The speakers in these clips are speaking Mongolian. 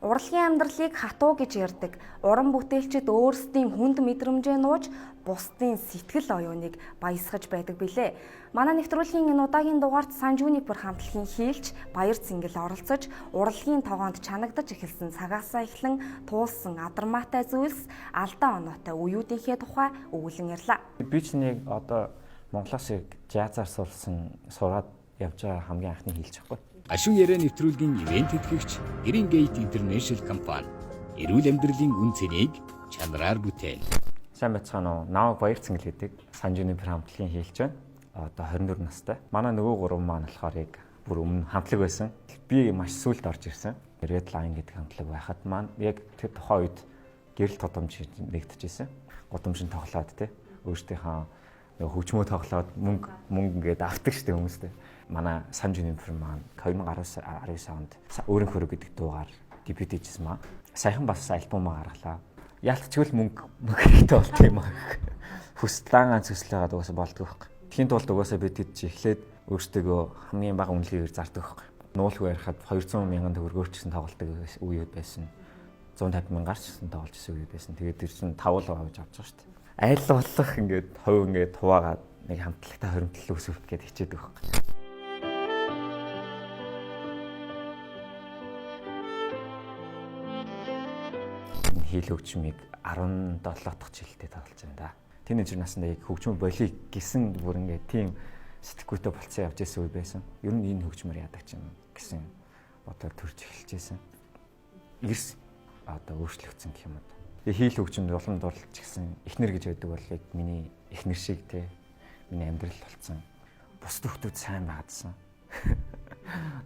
Урлагийн амьдралыг хатуу гэж ярьдаг. Уран бүтээлчид өөрсдийн хүнд мэдрэмжээ нууж бусдын сэтгэл оюуныг баясгаж байдаг билээ. Манай нэвтрүүлгийн энэ удаагийн дугаарт Сан Жунипер хамтлагийн хийлч Баяр Цэнгэл оролцож урлагийн тогоонд чанагдаж эхэлсэн цагаасаа эхлэн туулсан адармаатай зүйлс алдаа оноотой үеүүдийнхээ тухай өвлөн ярьлаа. Би ч нэг одоо Монголоос жазаар сураад явж байгаа хамгийн анхны хийлч байхгүй. Ашуу яриа нэвтрүүлгийн ивент тэтгэгч Green Gate International компани эрүүл амьдралын үн цэнийг чанараар бүтээн. Сайн байцгаана уу? Наа Баяр Цэнгэл гэдэг Сан Жунипер хамтлагийн хийлч байна. Одоо 24 настай. Манай нөгөө гурван маань болохоор яг бүр өмнө хамтлаг байсан. Би маш сүүлд орж ирсэн. Red Line гэдэг хамтлаг байхад маань яг тэр тухайн үед гэрэл тодомж нэгдэжсэн. Гудамжинд тоглоод те өөртөөхөө хөгжмөө тоглоод мөнгө ингээд авдаг штеп хүмүүстэй. Манай Сан Жунипер маань 2019 онд өөрийн хөрөг гэдэг дуугаар дебют хийжсэн маа. Саяхан бас альбомоо гаргалаа. Яалтчгүй мөнгө хэрэгтэй болт юм аа. Хүсэлтэн ганц хүслээгээд угаасаа болдгоо байхгүй. Тхийн тулд угаасаа бид хэд ч эхлээд өөртөө хамгийн бага үнэлгээр зардаг байхгүй. Нуулгүй ярихад 200 мянган төгрөгөөр ч гэсэн тоглолтог үеуд байсан. 150 мянгаар ч гэсэн тоглож ирсэн үеуд байсан. Тэгээд тэр чинь 5% авч авч байгаа шүү дээ. Айл болох ингээд хувь ингээд хуваагаад нэг хамтлагтай хоримтлал үүсгэх гээд хичээдэг байхгүй. Хийл хөгжмийг 17 дахь жилдээ тоглож байна да. Тэнэжэр наснда яг хөгжмө болиг гэсэн бүр ингээд тийм сэтгүүтэй болцсон явж исэн үе байсан. Ер нь энэ хөгжмөр яадаг ч юм гэсэн бодоод төрж эхэлж исэн. Эрс одоо өөрчлөгдсөн гэх юм уу. Хийл хөгжмөд улам дурлж гисэн эхнэр гэж байдаг бол яг миний эхнэр шиг те миний амьдрал болцсон. Бусад хүмүүс сайн байгаадсан.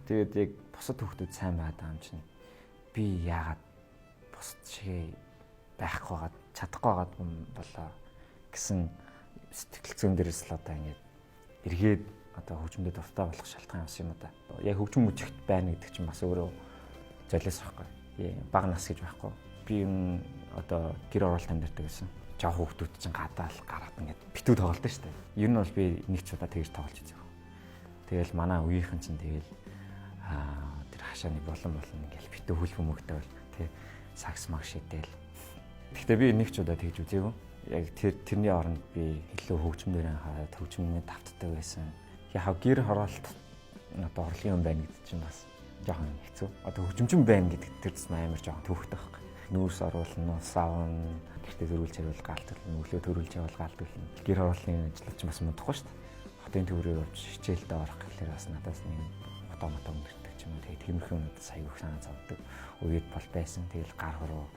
Тэгээд яг бусад хүмүүс сайн байгаа юм чинь би яагаад бусад шиг байхгүй байгаад чадахгүй байгаад болоо гэсэн сэтгэл зүйн дээрээс л одоо ингээд эргээд одоо хөгжмөд дуртай болох шалтгаан авсан юм да. Яг хөгжим мөчгт байна гэдэг чинь бас өөрөө золиос байхгүй. Бага нас гэж байхгүй. Би одоо гэр оролт амьдардаг гэсэн. Жаа хүүхдүүд чинь гадаал гараад ингээд битүү тоглолт шүү дээ. Ер нь бол би нэг ч удаа тэгж тоглож үзэв. Тэгэл манай үеийнхэн чинь тэгэл тэр хашааны болон ингээл битүү хөлбөм мөгтэй бол тий сакс маг шидээл. Гэхдээ би нэг ч удаа тэгж үзээгүй. Яг тэрний оронд би илүү хөгжмөөр хаад хөгжмөний давтдаг байсан. Яг гэр хороолт одоо орлогын юм байна гэдэг чинь бас жоохон хэцүү. Одоо хөгжимчин байна гэдэг тэр зэн амар жоохон төвхтэй байхгүй. Нүүрс оруулна, савн, гэртээ төрүүлж явал гаалтуулна, өглөө төрүүлж явал гаалтуулна. Гэр хорооллын ажил ч бас муудахгүй шүү дээ. Хотын төврөө явж хичээлдээ орох гэхээр бас надаас нэг мотомото өндөртэй ч юм уу. Тэгээд тиймэрхүү юмуд сая их санаа зовдөг. Үед бол байсан. Тэгэл гар хуруу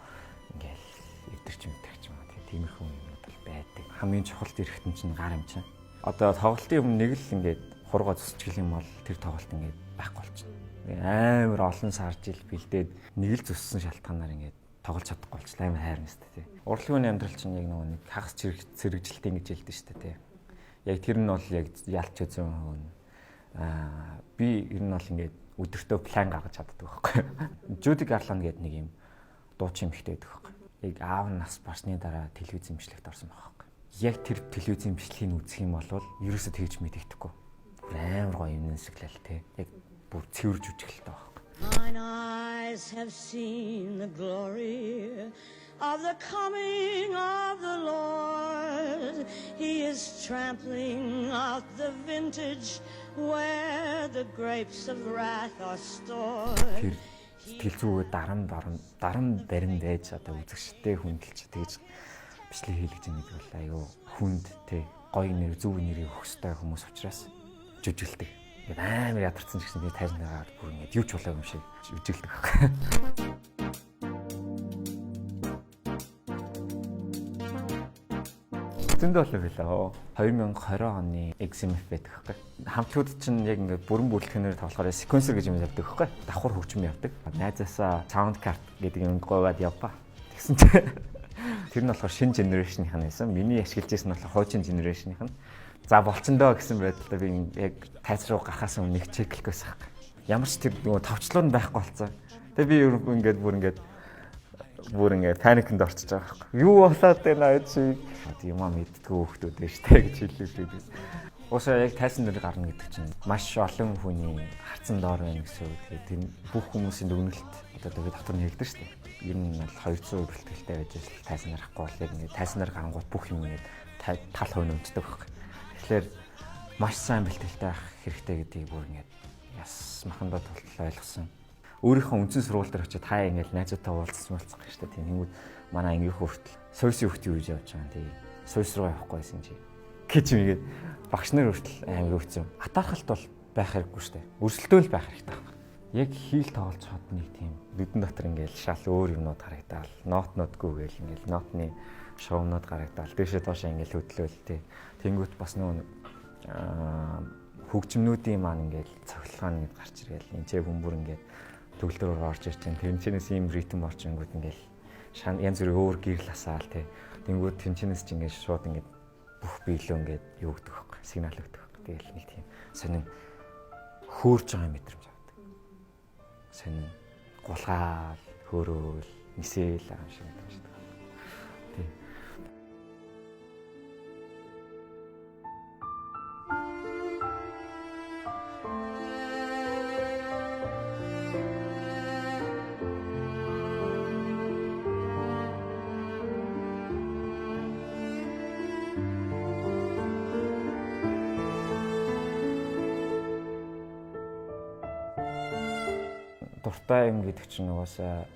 ингээл өвдөрч юм. Тэгээд тиймэрхүү юмуд бол байдаг. Хамгийн чухал зэрэгтэн чинь гар юм чинь. Одоо тоглолтын өмнө нэг л ингээд хургаа зүсчих юм бол тэр тоглолт ингээд байхгүй болчихно. Амар олон сар жил бэлдээд нэг л зүссэн шалтгаанаар ингээд тоглож чадахгүй болчихлоо. Амар хайрна шүү дээ. Урлагийн амьдрал чинь яг нэг хагас зэрэгжилтийн гэж хэлдэг шүү дээ. Яг тэр нь бол яг ялч үзэн хүн. Би ер нь бол ингээд өдөртөө план гаргаж чаддаг байхгүй. Judy Garland гэдэг нэг юм дуучин эмэгтэй байдаг байхгүй. Яг аав нас барсны дараа телевиз имжлэгт орсон байхгүй. Яг тэр телевиз имжлэгийг үзэх юм бол ерөөсөө тэгж мэдэгдэхгүй. Амар гоё юм нэсгэлэл те. Яг бүр цэвэр жүжиглэлтэй байхгүй. Mine eyes have seen the glory of the coming of the Lord. He is trampling out the vintage where the grapes of wrath are stored. Сэтгэл зүгөө дарам барин байж одоо үзэгчтэй хүндэлж тэгж бичлэг хийлгэж байгаа гэдэг бол аюу хүнд те гоё нэр зөв нэрийг өгөх ёстой хүмүүс учраас жүжиглдэг. Амар ядарсан ч гэсэн би тайзнаагаар бүр ингэ юу ч болоо юм шиг жүжиглдэг байхгүй. Зөндөө болоо билээ. 2020 оны XMF байдаг байхгүй. Хамтлагууд чинь яг ингээд бүрэн бүрэлдэхүүнээр тоглохоор секвенсер гэж юм явдаг байхгүй. Давхар хөгжим явдаг. Найзаасаа саунд карт гэдэг юм говаад явпа. Тэгсэн чинь тэр нь болохоор шинэ генерашнийх нь байсан. Миний ашиглаж байсан нь болохоор хуучин генерашнийх нь. За болцондоо гэсэн байдлаа би яг тайз руу гарахаас өмнө нэг чеклэх байсан хэрэг. Ямар ч тэр нөгөө товчлуур нь байхгүй болцсон. Тэгээ би бүр ингээд паникнд орчиж байгаа хэрэг. Юу болоод байна аа чи? Юмаа мэддгүү хүмүүс дээ штэ гэж хэллээ. Уусаа яг тайсан дээр гарна гэдэг чинь маш олон хүний харцан доор байна гэсэн үг. Тэгээд энэ бүх хүмүүсийн дүгнэлт одоо тэгээд дотор нь хэлдэг шүү дээ. Ер нь бол 200% бэлтгэлтэй байж л тайсан нарахгүй бол яг ингээд тайсан нар гарангууд бүх юм ингээд тал хувь нэмждэг байхгүй. Тэгэхээр маш сайн бэлтгэлтэй авах хэрэгтэй гэдгийг бүр ингээд яс махандаа тултал ойлгосон. Өөрийнхөө үндсэн сургууль дээр очиод хаа ингээд найзуудтай уулзсан болцсон гэж шүү дээ. Тийм хүмүүс манай анги хүртэл сойсын хөвгт юу гэж явж байгаа юм. Сойс руу явахгүй байсан чи. Гэж мэгээд багш нар хүртэл амир өвцөн. Атаархалт бол байх хэрэггүй шүү дээ. Өрсөлдөөл байх хэрэгтэй байна. Яг хийл тоолцоход нэг тийм нүдэн дотор ингээл шал өөр юмнууд харагдаал, нотнодгүй гээл ингээл нотны шовнод гарагдаал, дээшээ доошоо ингээл хөдлөөл тээ. Тэнгүүт бас нөө хөгжмнүүдийн маань ингээл цоглогоо нэг гарч иргээл энэ ч хүмүүр ингээд төгөлдрөөр орж ирж байна. Тэнцэнээс ийм ритм орчингууд ингээл янз бүрийн өөр гэрэл асаал тээ. Тэнгүүт тэнцэнээс ч ингээд шууд ингээд бүх биелөө ингээд юу гэдэг вэ? Сигнал өгдөг. Тэгэл нэг тийм сонин хөөрж байгаа мэдрэмж авдаг. Сонин гулгаал, хөөрөөл, нисэл аим шиг мэдрэмж авдаг. Тийм. Дуртай юм гэдэг чинь угаасаа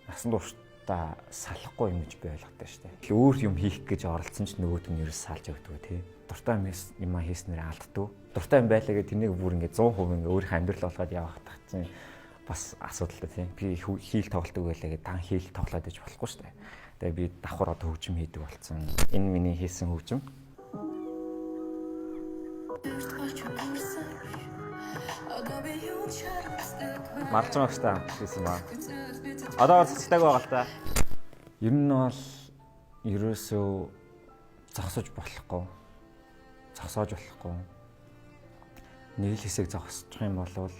насан туршдаа салахгүй юм гэж би ойлгодог шүү дээ. Өөр юм хийх гэж оролцсон ч нөгөөд нь ерөөс салж өгдөг тий. Дуртай юм хийснээр алддаг. Дуртай юм байлаа гэдэг тэрнийг бүр ингээд 100% ингээд өөрийнхөө амьдрал болгоод явах тагцсан бас асуудалтай тий. Би хийл тоглолтог байлаа гэдэг дан хийл тоглоод иж болохгүй шүү дээ. Тэгээ би давхар одоо хөгжим хийдэг болсон. Энэ миний хийсэн хөгжим. Марцмагтай хийсэн баа. Одоо цэцэлтэйг байгаа л та. Ер нь бол ерөөсөө зогсож болохгүй. Зогсоож болохгүй. Нэг л хэсэг зогсчих юм бол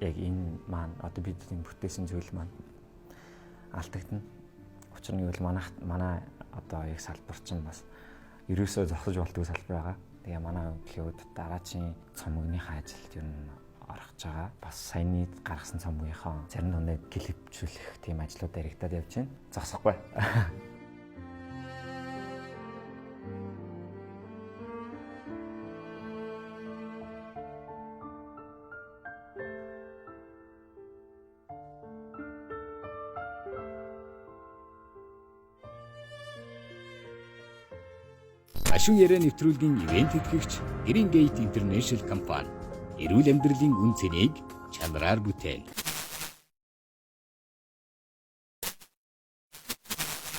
яг энэ маань одоо бидний бүтээсэн зүйл маань алдагдана. Учир нь бол манай одоо яг салбар чинь бас ерөөсөө зогсож болтгүй салбар байгаа. Тэгээ манай өвлүүд дараачийн цомгныхаа ажилд ер нь орох байгаа. Бас саяны гаргасан цомгийнхоо зарим дундаа клипчүүлэх тийм ажлууд яригдаад явж байна. Зогсохгүй. Ашиг яриа нэвтрүүлгийн ивент тэтгэгч Green Gate International компани эрүүл амьдралын үн цэнийг чанараар бүтээн.